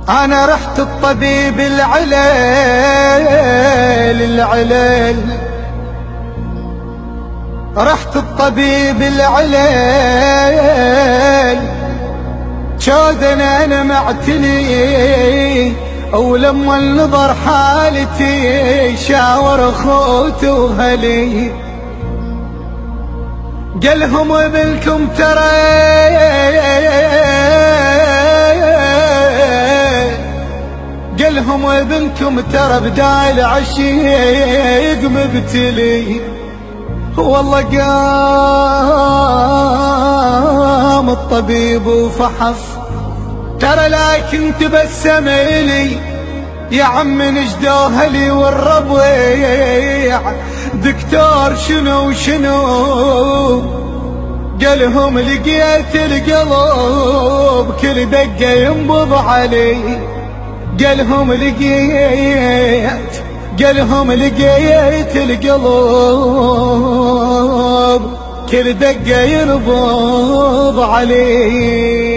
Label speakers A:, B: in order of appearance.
A: أنا رحت الطبيب العليل رحت الطبيب العليل شودنا أنا معتني، ولما النظر حالتي شاور أخوتي وهلي، قالهم ابنكم ترى قالهم ابنكم ترى بدال عشيق مبتلي. والله قام الطبيب وفحص، ترى لكن تبسم لي يا عم نجدوها لي والربيع دكتور شنو قالهم لقيت القلب كل دقة ينبض علي، قالهم لقيت القلب كل دقة ينبض علي.